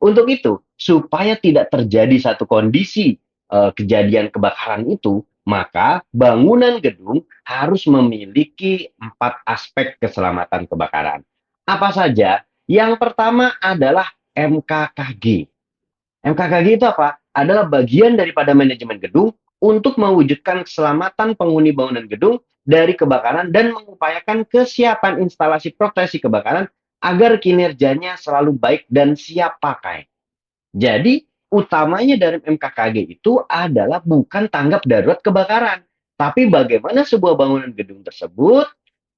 Untuk itu, supaya tidak terjadi satu kondisi kejadian kebakaran itu, maka bangunan gedung harus memiliki 4 aspek keselamatan kebakaran. Apa saja? Yang pertama adalah MKKG. MKKG itu apa? Adalah bagian daripada manajemen gedung untuk mewujudkan keselamatan penghuni bangunan gedung dari kebakaran dan mengupayakan kesiapan instalasi proteksi kebakaran agar kinerjanya selalu baik dan siap pakai. Jadi, utamanya dari MKKG itu adalah bukan tanggap darurat kebakaran, tapi bagaimana sebuah bangunan gedung tersebut,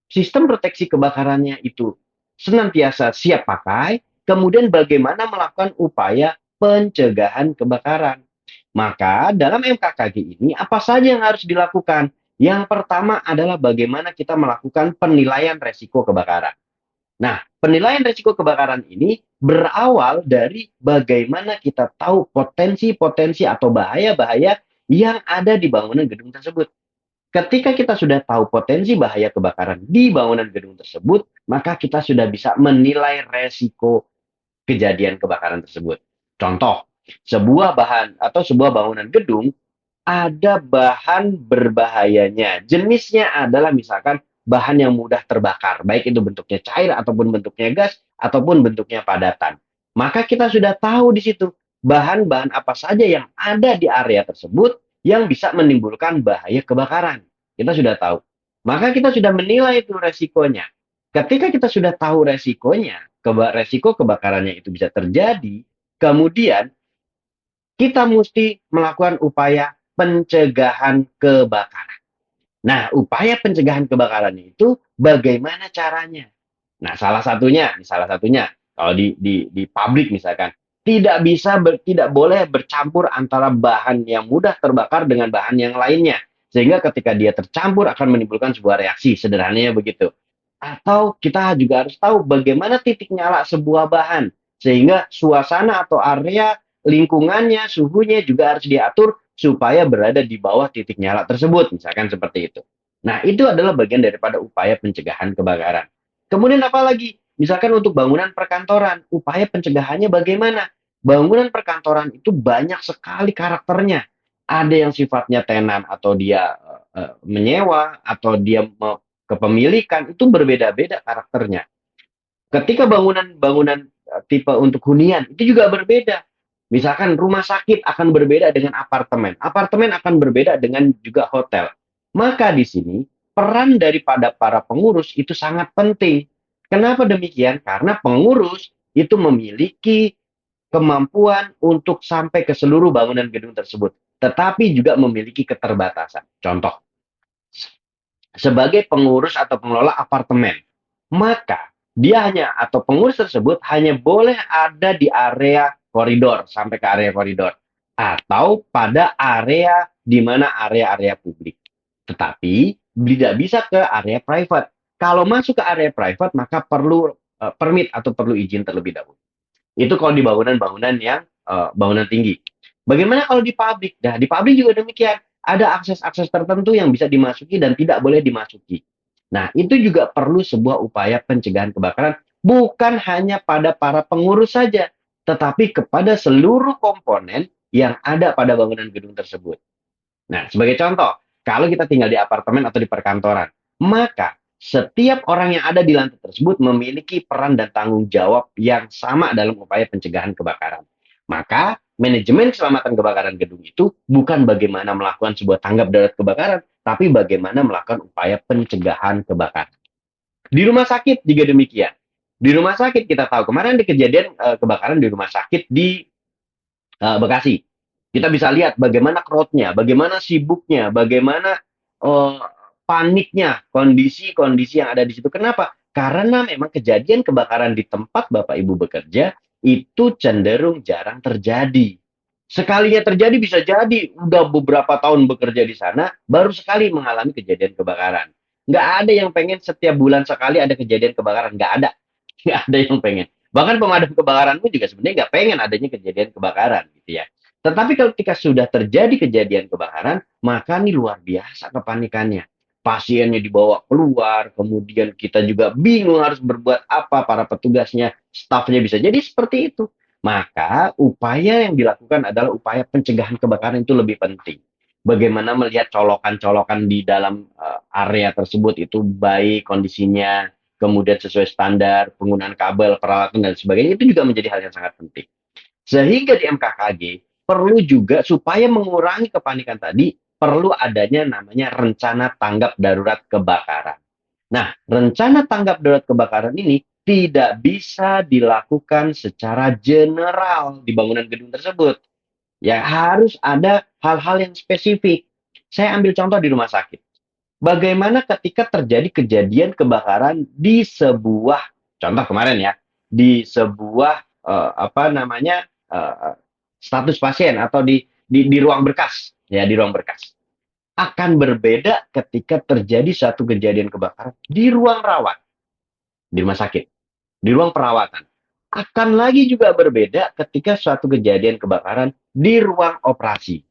sistem proteksi kebakarannya itu senantiasa siap pakai, kemudian bagaimana melakukan upaya pencegahan kebakaran. Maka dalam MKKG ini apa saja yang harus dilakukan? Yang pertama adalah bagaimana kita melakukan penilaian resiko kebakaran. Nah, penilaian risiko kebakaran ini berawal dari bagaimana kita tahu potensi-potensi atau bahaya-bahaya yang ada di bangunan gedung tersebut. Ketika kita sudah tahu potensi bahaya kebakaran di bangunan gedung tersebut, maka kita sudah bisa menilai resiko kejadian kebakaran tersebut. Contoh, sebuah bahan atau sebuah bangunan gedung ada bahan berbahayanya. Jenisnya adalah misalkan bahan yang mudah terbakar, baik itu bentuknya cair ataupun bentuknya gas ataupun bentuknya padatan. Maka kita sudah tahu di situ bahan-bahan apa saja yang ada di area tersebut yang bisa menimbulkan bahaya kebakaran. Kita sudah tahu. Maka kita sudah menilai itu resikonya. Ketika kita sudah tahu resikonya, resiko kebakarannya itu bisa terjadi, kemudian kita mesti melakukan upaya pencegahan kebakaran. Nah, upaya pencegahan kebakaran itu bagaimana caranya? Nah, salah satunya kalau di pabrik misalkan tidak boleh bercampur antara bahan yang mudah terbakar dengan bahan yang lainnya, sehingga ketika dia tercampur akan menimbulkan sebuah reaksi, sederhananya begitu. Atau kita juga harus tahu bagaimana titik nyala sebuah bahan, sehingga suasana atau area lingkungannya, suhunya juga harus diatur supaya berada di bawah titik nyala tersebut, misalkan seperti itu. Nah, itu adalah bagian daripada upaya pencegahan kebakaran. Kemudian apa lagi? Misalkan untuk bangunan perkantoran, upaya pencegahannya bagaimana? Bangunan perkantoran itu banyak sekali karakternya. Ada yang sifatnya tenan atau dia menyewa atau dia kepemilikan, itu berbeda-beda karakternya. Ketika bangunan-bangunan tipe untuk hunian itu juga berbeda. Misalkan rumah sakit akan berbeda dengan apartemen. Apartemen akan berbeda dengan juga hotel. Maka di sini peran daripada para pengurus itu sangat penting. Kenapa demikian? Karena pengurus itu memiliki kemampuan untuk sampai ke seluruh bangunan gedung tersebut, tetapi juga memiliki keterbatasan. Contoh, sebagai pengurus atau pengelola apartemen, maka dia hanya atau pengurus tersebut hanya boleh ada di area koridor sampai ke area koridor atau pada area di mana area-area publik. Tetapi tidak bisa ke area private. Kalau masuk ke area private maka perlu permit atau perlu izin terlebih dahulu. Itu kalau di bangunan-bangunan yang bangunan tinggi. Bagaimana kalau di pabrik? Nah, di pabrik juga demikian. Ada akses-akses tertentu yang bisa dimasuki dan tidak boleh dimasuki. Nah, itu juga perlu sebuah upaya pencegahan kebakaran, bukan hanya pada para pengurus saja, tetapi kepada seluruh komponen yang ada pada bangunan gedung tersebut. Nah, sebagai contoh, kalau kita tinggal di apartemen atau di perkantoran, maka setiap orang yang ada di lantai tersebut memiliki peran dan tanggung jawab yang sama dalam upaya pencegahan kebakaran. Maka, manajemen keselamatan kebakaran gedung itu bukan bagaimana melakukan sebuah tanggap darurat kebakaran, tapi bagaimana melakukan upaya pencegahan kebakaran. Di rumah sakit juga demikian. Di rumah sakit kita tahu kemarin ada kejadian kebakaran di rumah sakit di Bekasi. Kita bisa lihat bagaimana crowd-nya, bagaimana sibuknya, bagaimana uh, paniknya, kondisi-kondisi yang ada di situ. Kenapa? Karena memang kejadian kebakaran di tempat Bapak Ibu bekerja itu cenderung jarang terjadi. Sekalinya terjadi bisa jadi udah beberapa tahun bekerja di sana, baru sekali mengalami kejadian kebakaran. Nggak ada yang pengen setiap bulan sekali ada kejadian kebakaran. Nggak ada. Nggak ada yang pengen. Bahkan pemadam kebakaran pun juga sebenarnya nggak pengen adanya kejadian kebakaran gitu ya. Tetapi kalau ketika sudah terjadi kejadian kebakaran, maka ini luar biasa kepanikannya. Pasiennya dibawa keluar, kemudian kita juga bingung harus berbuat apa, para petugasnya, stafnya bisa jadi seperti itu. Maka upaya yang dilakukan adalah upaya pencegahan kebakaran itu lebih penting. Bagaimana melihat colokan-colokan di dalam area tersebut itu baik kondisinya, kemudian sesuai standar, penggunaan kabel, peralatan, dan sebagainya, itu juga menjadi hal yang sangat penting. Sehingga di MKKG perlu juga supaya mengurangi kepanikan tadi, perlu adanya namanya rencana tanggap darurat kebakaran. Nah, rencana tanggap darurat kebakaran ini tidak bisa dilakukan secara general di bangunan gedung tersebut. Ya, harus ada hal-hal yang spesifik. Saya ambil contoh di rumah sakit. Bagaimana ketika terjadi kejadian kebakaran di sebuah, contoh kemarin ya, di sebuah apa namanya status pasien atau di ruang berkas, ya di ruang berkas. Akan berbeda ketika terjadi satu kejadian kebakaran di ruang rawat, di rumah sakit, di ruang perawatan. Akan lagi juga berbeda ketika suatu kejadian kebakaran di ruang operasi.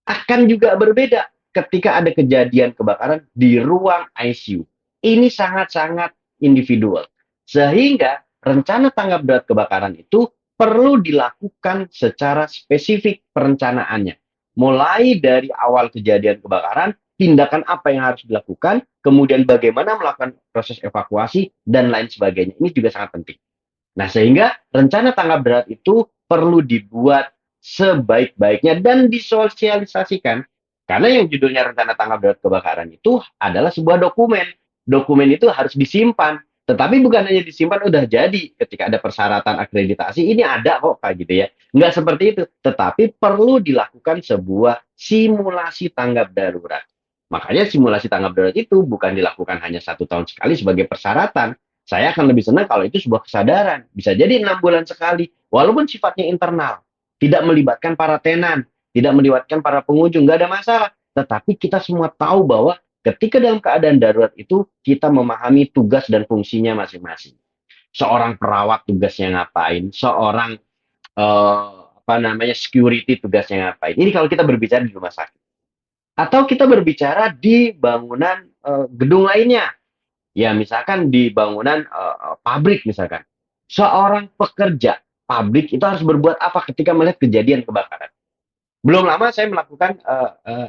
Akan juga berbeda ketika ada kejadian kebakaran di ruang ICU. Ini sangat-sangat individual. Sehingga rencana tanggap darurat kebakaran itu perlu dilakukan secara spesifik perencanaannya. Mulai dari awal kejadian kebakaran, tindakan apa yang harus dilakukan, kemudian bagaimana melakukan proses evakuasi, dan lain sebagainya. Ini juga sangat penting. Nah, sehingga rencana tanggap darurat itu perlu dibuat sebaik-baiknya dan disosialisasikan. Karena yang judulnya rencana tanggap darurat kebakaran itu adalah sebuah dokumen. Dokumen itu harus disimpan. Tetapi bukan hanya disimpan udah jadi. Ketika ada persyaratan akreditasi, ini ada kok kayak gitu ya. Nggak seperti itu. Tetapi perlu dilakukan sebuah simulasi tanggap darurat. Makanya simulasi tanggap darurat itu bukan dilakukan hanya 1 tahun sekali sebagai persyaratan, saya akan lebih senang kalau itu sebuah kesadaran. Bisa jadi 6 bulan sekali, walaupun sifatnya internal, tidak melibatkan para tenan, tidak melibatkan para pengunjung, nggak ada masalah. Tetapi kita semua tahu bahwa ketika dalam keadaan darurat itu kita memahami tugas dan fungsinya masing-masing. Seorang perawat tugasnya ngapain, seorang apa namanya security tugasnya ngapain. Ini kalau kita berbicara di rumah sakit. Atau kita berbicara di bangunan gedung lainnya, ya misalkan di bangunan pabrik misalkan. Seorang pekerja pabrik itu harus berbuat apa ketika melihat kejadian kebakaran. Belum lama saya melakukan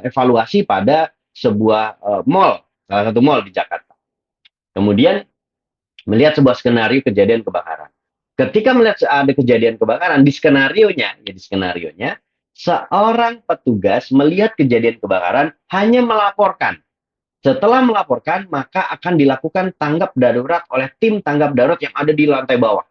evaluasi pada sebuah mall, salah satu mall di Jakarta. Kemudian melihat sebuah skenario kejadian kebakaran. Ketika melihat ada kejadian kebakaran, di skenario nya, seorang petugas melihat kejadian kebakaran hanya melaporkan. Setelah melaporkan, maka akan dilakukan tanggap darurat oleh tim tanggap darurat yang ada di lantai bawah.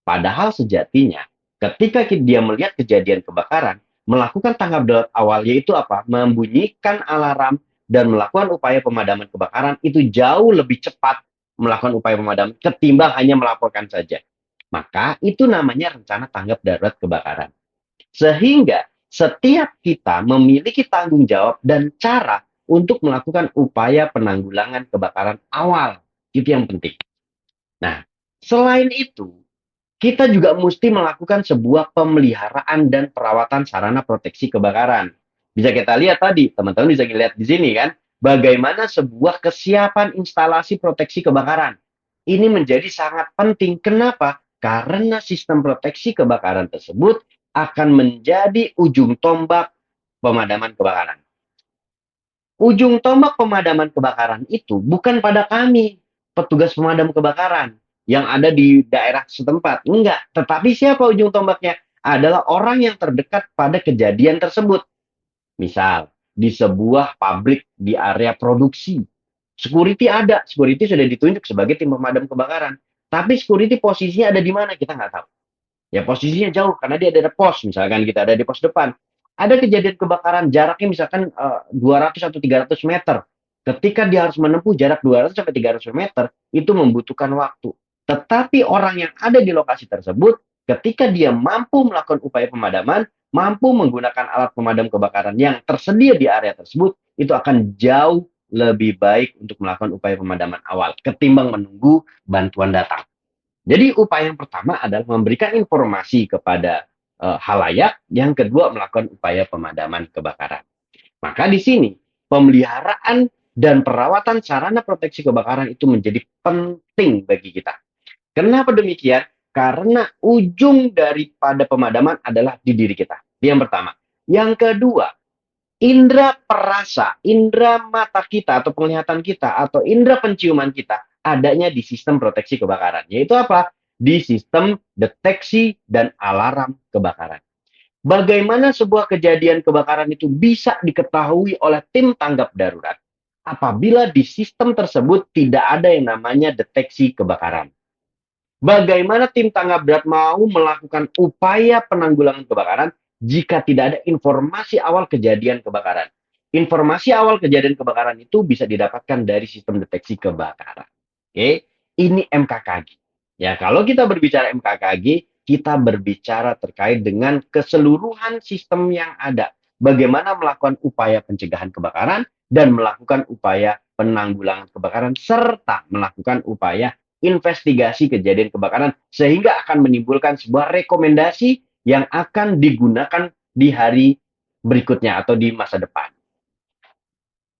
Padahal sejatinya, ketika dia melihat kejadian kebakaran, melakukan tanggap darurat awal yaitu apa? Membunyikan alarm dan melakukan upaya pemadaman kebakaran itu jauh lebih cepat melakukan upaya pemadaman ketimbang hanya melaporkan saja. Maka itu namanya rencana tanggap darurat kebakaran. Sehingga setiap kita memiliki tanggung jawab dan cara untuk melakukan upaya penanggulangan kebakaran awal. Itu yang penting. Nah, selain itu, kita juga mesti melakukan sebuah pemeliharaan dan perawatan sarana proteksi kebakaran. Bisa kita lihat tadi, teman-teman bisa lihat di sini kan, bagaimana sebuah kesiapan instalasi proteksi kebakaran. Ini menjadi sangat penting. Kenapa? Karena sistem proteksi kebakaran tersebut akan menjadi ujung tombak pemadaman kebakaran. Ujung tombak pemadaman kebakaran itu bukan pada kami, petugas pemadam kebakaran yang ada di daerah setempat. Enggak, tetapi siapa ujung tombaknya? Adalah orang yang terdekat pada kejadian tersebut. Misal, di sebuah pabrik di area produksi. Security ada, security sudah ditunjuk sebagai tim pemadam kebakaran. Tapi security posisinya ada di mana? Kita nggak tahu. Ya posisinya jauh karena dia ada pos, misalkan kita ada di pos depan. Ada kejadian kebakaran jaraknya misalkan 200 atau 300 meter. Ketika dia harus menempuh jarak 200 sampai 300 meter, itu membutuhkan waktu. Tetapi orang yang ada di lokasi tersebut, ketika dia mampu melakukan upaya pemadaman, mampu menggunakan alat pemadam kebakaran yang tersedia di area tersebut, itu akan jauh lebih baik untuk melakukan upaya pemadaman awal ketimbang menunggu bantuan datang. Jadi upaya yang pertama adalah memberikan informasi kepada halayak, yang kedua melakukan upaya pemadaman kebakaran. Maka di sini pemeliharaan dan perawatan sarana proteksi kebakaran itu menjadi penting bagi kita. Kenapa demikian? Karena ujung daripada pemadaman adalah di diri kita. Itu yang pertama. Yang kedua, indera perasa, indera mata kita atau penglihatan kita atau indera penciuman kita adanya di sistem proteksi kebakaran. Yaitu apa? Di sistem deteksi dan alarm kebakaran. Bagaimana sebuah kejadian kebakaran itu bisa diketahui oleh tim tanggap darurat apabila di sistem tersebut tidak ada yang namanya deteksi kebakaran. Bagaimana tim tanggap darurat mau melakukan upaya penanggulangan kebakaran jika tidak ada informasi awal kejadian kebakaran? Informasi awal kejadian kebakaran itu bisa didapatkan dari sistem deteksi kebakaran. Oke, ini MKKG. Ya, kalau kita berbicara MKKG, kita berbicara terkait dengan keseluruhan sistem yang ada. Bagaimana melakukan upaya pencegahan kebakaran dan melakukan upaya penanggulangan kebakaran serta melakukan upaya investigasi kejadian kebakaran sehingga akan menimbulkan sebuah rekomendasi yang akan digunakan di hari berikutnya atau di masa depan.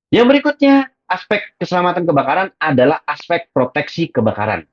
Yang berikutnya, aspek keselamatan kebakaran adalah aspek proteksi kebakaran.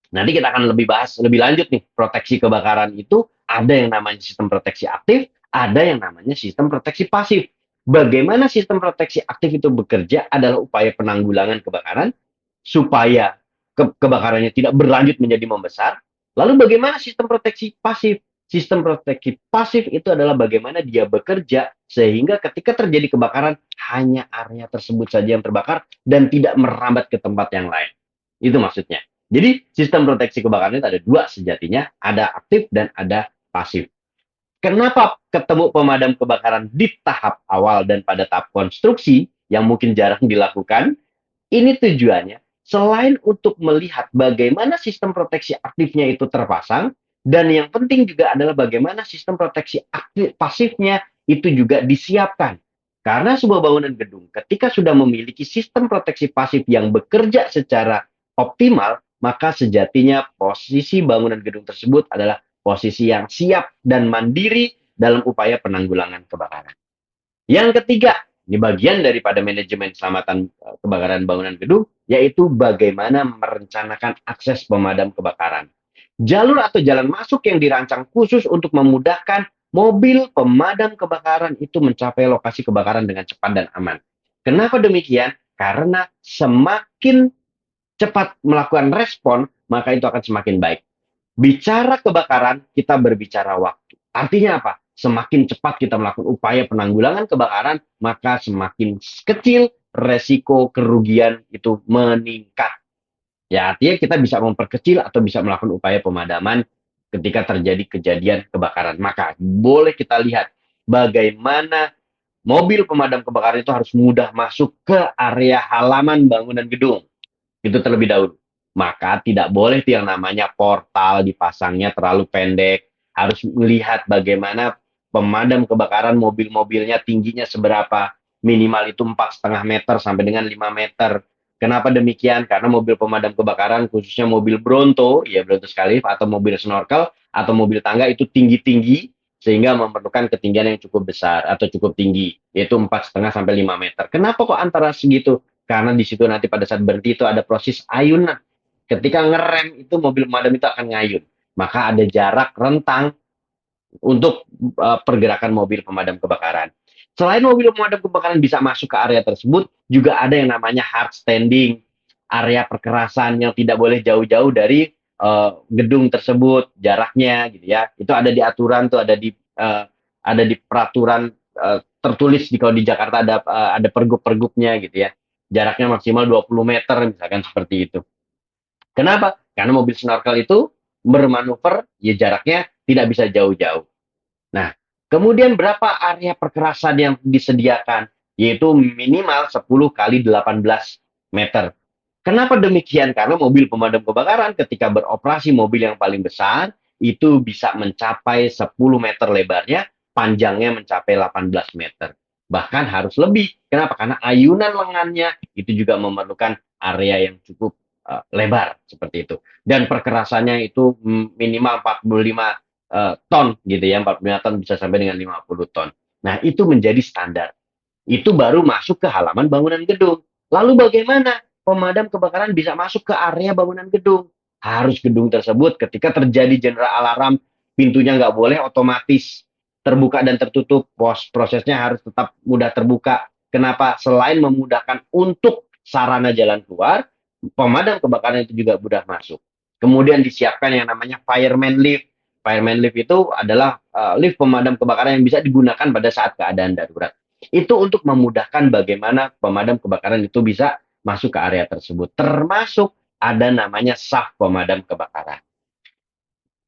Nanti kita akan lebih bahas lebih lanjut nih, proteksi kebakaran itu ada yang namanya sistem proteksi aktif, ada yang namanya sistem proteksi pasif. Bagaimana sistem proteksi aktif itu bekerja adalah upaya penanggulangan kebakaran supaya kebakarannya tidak berlanjut menjadi membesar. Lalu bagaimana sistem proteksi pasif? Sistem proteksi pasif itu adalah bagaimana dia bekerja sehingga ketika terjadi kebakaran hanya area tersebut saja yang terbakar dan tidak merambat ke tempat yang lain. Itu maksudnya. Jadi sistem proteksi kebakaran itu ada dua sejatinya, ada aktif dan ada pasif. Kenapa ketemu pemadam kebakaran di tahap awal dan pada tahap konstruksi yang mungkin jarang dilakukan? Ini tujuannya selain untuk melihat bagaimana sistem proteksi aktifnya itu terpasang, dan yang penting juga adalah bagaimana sistem proteksi aktif pasifnya itu juga disiapkan. Karena sebuah bangunan gedung ketika sudah memiliki sistem proteksi pasif yang bekerja secara optimal, maka sejatinya posisi bangunan gedung tersebut adalah posisi yang siap dan mandiri dalam upaya penanggulangan kebakaran. Yang ketiga, ini bagian daripada manajemen keselamatan kebakaran bangunan gedung, yaitu bagaimana merencanakan akses pemadam kebakaran. Jalur atau jalan masuk yang dirancang khusus untuk memudahkan mobil pemadam kebakaran itu mencapai lokasi kebakaran dengan cepat dan aman. Kenapa demikian? Karena semakin cepat melakukan respon, maka itu akan semakin baik. Bicara kebakaran, kita berbicara waktu. Artinya apa? Semakin cepat kita melakukan upaya penanggulangan kebakaran, maka semakin kecil resiko kerugian itu meningkat. Ya, artinya kita bisa memperkecil atau bisa melakukan upaya pemadaman ketika terjadi kejadian kebakaran. Maka boleh kita lihat bagaimana mobil pemadam kebakaran itu harus mudah masuk ke area halaman bangunan gedung. Itu terlebih dahulu. Maka tidak boleh yang namanya portal dipasangnya terlalu pendek. Harus melihat bagaimana pemadam kebakaran mobil-mobilnya tingginya seberapa. Minimal itu 4,5 meter sampai dengan 5 meter. Kenapa demikian? Karena mobil pemadam kebakaran, khususnya mobil Bronto, ya Bronto Skylift, atau mobil snorkel, atau mobil tangga itu tinggi-tinggi, sehingga memerlukan ketinggian yang cukup besar atau cukup tinggi, yaitu 4,5 sampai 5 meter. Kenapa kok antara segitu? Karena di situ nanti pada saat berhenti itu ada proses ayunan. Ketika ngerem itu mobil pemadam itu akan ngayun. Maka ada jarak rentang untuk pergerakan mobil pemadam kebakaran. Selain mobil pemadam kebakaran bisa masuk ke area tersebut, juga ada yang namanya hard standing, area perkerasan yang tidak boleh jauh-jauh dari gedung tersebut, jaraknya gitu ya. Itu ada di aturan tuh, ada di peraturan tertulis di kalau di Jakarta ada pergub-pergubnya gitu ya. Jaraknya maksimal 20 meter misalkan seperti itu. Kenapa? Karena mobil snorkel itu bermanuver ya jaraknya tidak bisa jauh-jauh. Nah, kemudian berapa area perkerasan yang disediakan? Yaitu minimal 10 kali 18 meter. Kenapa demikian? Karena mobil pemadam kebakaran ketika beroperasi mobil yang paling besar itu bisa mencapai 10 meter lebarnya, panjangnya mencapai 18 meter. Bahkan harus lebih. Kenapa? Karena ayunan lengannya itu juga memerlukan area yang cukup lebar seperti itu. Dan perkerasannya itu minimal 45 ton gitu ya, 45 ton bisa sampai dengan 50 ton. Nah, itu menjadi standar. Itu baru masuk ke halaman bangunan gedung. Lalu bagaimana pemadam kebakaran bisa masuk ke area bangunan gedung? harus gedung tersebut ketika terjadi general alarm, pintunya nggak boleh otomatis terbuka dan tertutup, prosesnya harus tetap mudah terbuka. Kenapa? Selain memudahkan untuk sarana jalan keluar, pemadam kebakaran itu juga mudah masuk. Kemudian disiapkan yang namanya fireman lift. Fireman lift itu adalah lift pemadam kebakaran yang bisa digunakan pada saat keadaan darurat. Itu untuk memudahkan bagaimana pemadam kebakaran itu bisa masuk ke area tersebut. Termasuk ada namanya saf pemadam kebakaran.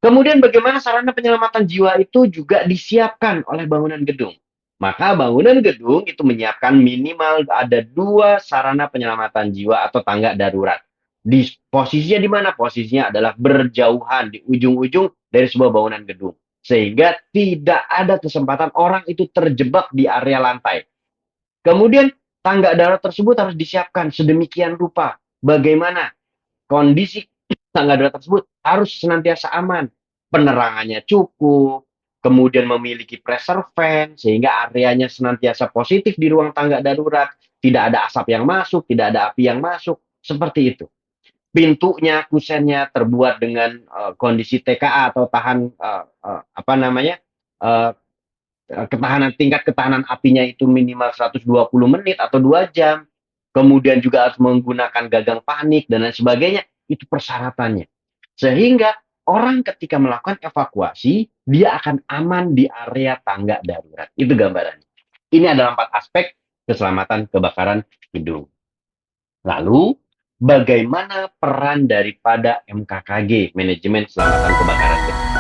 Kemudian bagaimana sarana penyelamatan jiwa itu juga disiapkan oleh bangunan gedung. Maka bangunan gedung itu menyiapkan minimal ada 2 sarana penyelamatan jiwa atau tangga darurat. Di posisinya di mana? Posisinya adalah berjauhan di ujung-ujung dari sebuah bangunan gedung. Sehingga tidak ada kesempatan orang itu terjebak di area lantai. Kemudian tangga darurat tersebut harus disiapkan sedemikian rupa. Bagaimana kondisi tangga darurat tersebut harus senantiasa aman. Penerangannya cukup, kemudian memiliki pressure fan, sehingga areanya senantiasa positif di ruang tangga darurat. Tidak ada asap yang masuk, tidak ada api yang masuk. Seperti itu. Pintunya, kusennya terbuat dengan kondisi TKA atau tahan apa namanya uh, ketahanan tingkat ketahanan apinya itu minimal 120 menit atau 2 jam. Kemudian juga harus menggunakan gagang panik dan lain sebagainya. Itu persyaratannya. Sehingga orang ketika melakukan evakuasi, dia akan aman di area tangga darurat. Itu gambarannya. Ini adalah 4 aspek keselamatan kebakaran gedung. Lalu, bagaimana peran daripada MKKG, Manajemen Keselamatan Kebakaran gedung?